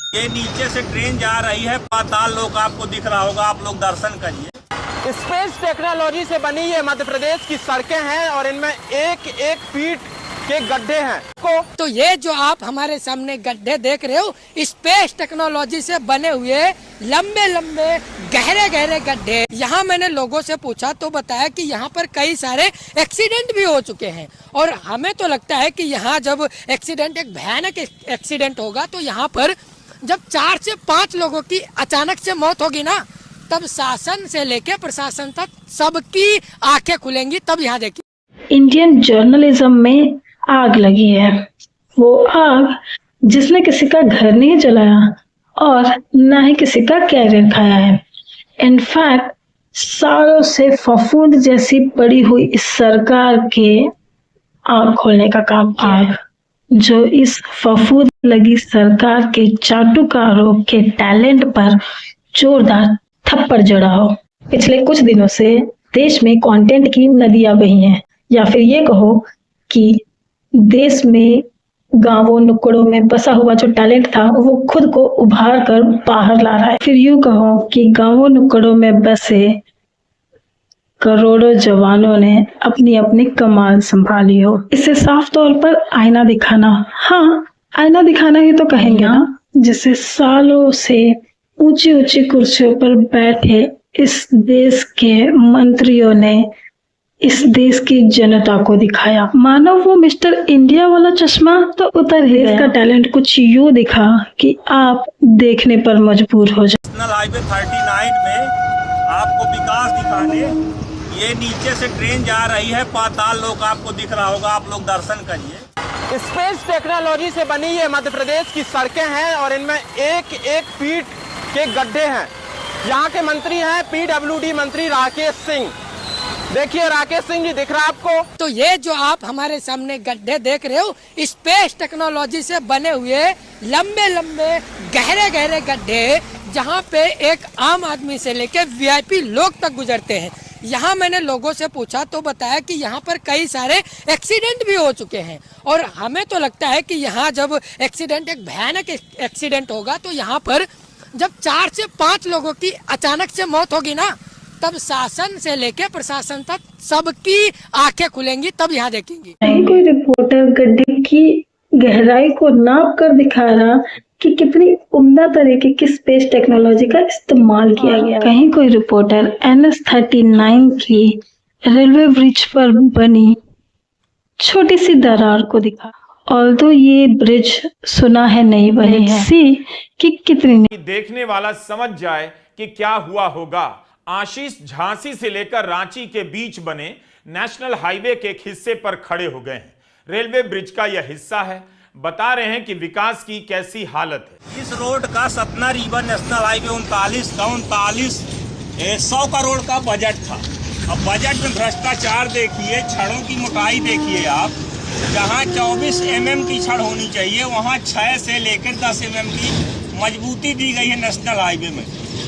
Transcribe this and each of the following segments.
ये नीचे से ट्रेन जा रही है, पाताल लोक आपको दिख रहा होगा, आप लोग दर्शन करिए। स्पेस टेक्नोलॉजी से बनी ये मध्य प्रदेश की सड़कें हैं और इनमें एक एक फीट के गड्ढे हैं। तो ये जो आप हमारे सामने गड्ढे देख रहे हो, स्पेस टेक्नोलॉजी से बने हुए लंबे लंबे गहरे गहरे गड्ढे। यहाँ मैंने लोगों से पूछा तो बताया कि यहाँ पर कई सारे एक्सीडेंट भी हो चुके हैं और हमें तो लगता है कि यहाँ जब एक्सीडेंट, एक भयानक एक्सीडेंट होगा तो यहाँ पर जब 4 से 5 लोगों की अचानक से मौत होगी ना, तब शासन से लेके प्रशासन तक सबकी आंखें खुलेंगी। तब यहाँ देखिए, इंडियन जर्नलिज्म में आग लगी है। वो आग जिसने किसी का घर नहीं जलाया और ना ही किसी का कैरियर खाया है। इनफैक्ट सालों से फफूंद जैसी पड़ी इस सरकार के आग खोलने का काम किया, जो इस फफूंद लगी सरकार के चाटुकारों के टैलेंट पर जोरदार थप्पड़ जड़ा हो। पिछले कुछ दिनों से देश में कंटेंट की नदियां बही हैं, या फिर ये कहो कि देश में गांवों नुक्कड़ों में बसा हुआ जो टैलेंट था वो खुद को उभार कर बाहर ला रहा है। फिर यूं कहो कि गांवों नुक्कड़ों में बसे करोड़ों जवानों ने अपनी अपनी कमाल संभाली हो। इससे साफ तौर पर आईना दिखाना, हाँ आईना दिखाना ही तो कहेंगे ना, जिसे सालों से ऊंची ऊंची कुर्सियों पर बैठे इस देश के मंत्रियों ने इस देश की जनता को दिखाया। मानो वो मिस्टर इंडिया वाला चश्मा तो उतर ही गया। इसका टैलेंट कुछ यूं दिखा कि आप देखने पर मजबूर हो जाए। नेशनल हाईवे 39 में आपको विकास दिखाने ये नीचे से ट्रेन जा रही है, पाताल लोक आपको दिख रहा होगा, आप लोग दर्शन करिए। स्पेस टेक्नोलॉजी से बनी ये मध्य प्रदेश की सड़कें हैं और इनमें एक एक फीट के गड्ढे हैं। यहाँ के मंत्री हैं PWD मंत्री राकेश सिंह। देखिए राकेश सिंह जी, दिख रहा है आपको? तो ये जो आप हमारे सामने गड्ढे देख रहे हो, स्पेस टेक्नोलॉजी से बने हुए लंबे लंबे गहरे गहरे गड्ढे, जहाँ पे एक आम आदमी से लेके VIP लोग तक गुजरते हैं। यहाँ मैंने लोगों से पूछा तो बताया कि यहाँ पर कई सारे एक्सीडेंट भी हो चुके हैं और हमें तो लगता है कि यहाँ जब एक्सीडेंट, एक भयानक एक्सीडेंट होगा तो यहाँ पर जब 4 से 5 लोगों की अचानक से मौत होगी ना, तब शासन से लेके प्रशासन तक सबकी आंखें खुलेंगी। तब यहाँ देखेंगी। कोई रिपोर्टर गड्ढे की गहराई को नाप कर दिखा रहा कि कितनी उम्दा तरीके की स्पेस टेक्नोलॉजी का इस्तेमाल किया गया। कहीं कोई रिपोर्टर NH-39 की रेलवे ब्रिज पर बनी छोटी सी दरार को दिखा। ऑल्दो ये ब्रिज सुना है नहीं बनी है, सी कि कितनी देखने वाला समझ जाए कि क्या हुआ होगा। आशीष झांसी से लेकर रांची के बीच बने नेशनल हाईवे के एक हिस्से पर खड़े हो गए हैं। रेलवे ब्रिज का यह हिस्सा है। बता रहे हैं कि विकास की कैसी हालत है। इस रोड का सतना रीवा नेशनल हाईवे 39 100 करोड़ का बजट था। अब बजट में भ्रष्टाचार देखिए, छड़ों की मोटाई देखिए आप, जहां 24 mm की छड़ होनी चाहिए वहां 6 से लेकर 10 mm की मजबूती दी गई है नेशनल हाईवे में।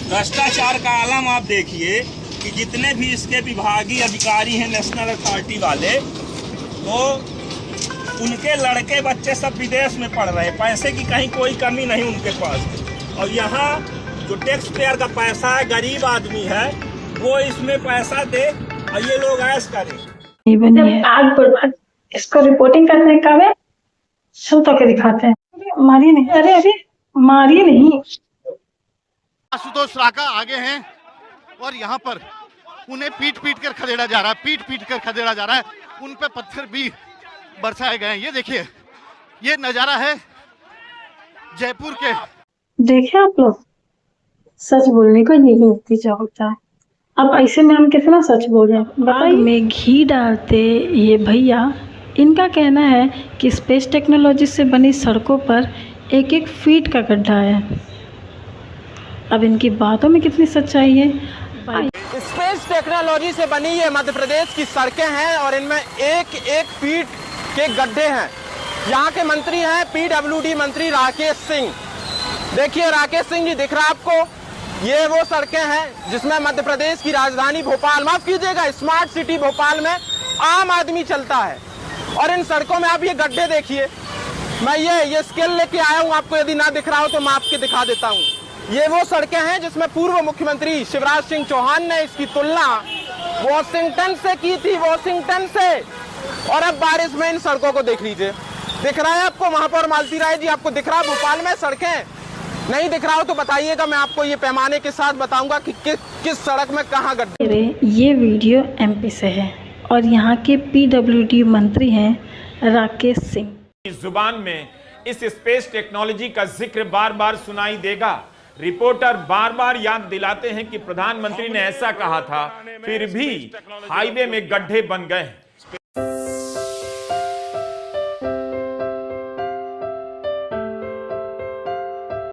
भ्रष्टाचार का आलम आप देखिए कि जितने भी इसके विभागीय अधिकारी हैं नेशनल अथॉरिटी वाले, तो उनके लड़के बच्चे सब विदेश में पढ़ रहे हैं, पैसे की कहीं कोई कमी नहीं उनके पास। और यहाँ जो टैक्स पेयर का पैसा है, गरीब आदमी है, वो इसमें पैसा दे और ये लोग ऐश करें। आग बर्बाद, इसको रिपोर्टिंग करने का वे चल तो के दिखाते हैं। मारिए नहीं, अरे मारिए नहीं। आशुतोष राका आगे हैं और यहाँ पर उन्हें पीट कर खदेड़ा जा रहा है, पीट कर खदेड़ा जा रहा है। उन पे पत्थर भी बरसाए गए हैं। ये देखिए, ये नजारा है जयपुर के। देखिए आप लोग, सच बोलने को यही नतीजा होता है। अब ऐसे में हम कितना सच बोल रहे हैं। आग में घी डालते ये भैया, इनका कहना है कि स्पेस टेक्नोलॉजी से बनी सड़कों पर एक एक फीट का गड्ढा है। अब इनकी बातों में कितनी सच्चाई है। स्पेस टेक्नोलॉजी से बनी ये मध्य प्रदेश की सड़कें हैं और इनमें एक एक फीट के गड्ढे हैं। यहाँ के मंत्री हैं PWD मंत्री राकेश सिंह। देखिए राकेश सिंह जी, दिख रहा है आपको? ये वो सड़कें हैं जिसमें मध्य प्रदेश की राजधानी भोपाल, माफ कीजिएगा स्मार्ट सिटी भोपाल में आम आदमी चलता है। और इन सड़कों में आप ये गड्ढे देखिए, मैं ये स्केल लेके आया हूँ, आपको यदि ना दिख रहा हो तो मैं आपके दिखा देता हूँ। ये वो सड़कें हैं जिसमें पूर्व मुख्यमंत्री शिवराज सिंह चौहान ने इसकी तुलना वॉशिंगटन से की थी, वॉशिंगटन से। और अब बारिश में इन सड़कों को देख लीजिए। दिख रहा है आपको महापौर मालती राय जी, आपको दिख रहा है भोपाल में सड़कें? नहीं दिख रहा हो तो बताइएगा, मैं आपको ये पैमाने के साथ बताऊंगा कि किस सड़क में कहाँ गड्ढे। ये वीडियो एमपी से है और यहाँ के पीडब्ल्यूडी मंत्री हैं राकेश सिंह। इस जुबान में इस स्पेस टेक्नोलॉजी का जिक्र बार बार सुनाई देगा। रिपोर्टर बार बार याद दिलाते हैं कि प्रधानमंत्री ने ऐसा कहा था, फिर भी हाईवे में गड्ढे बन गए।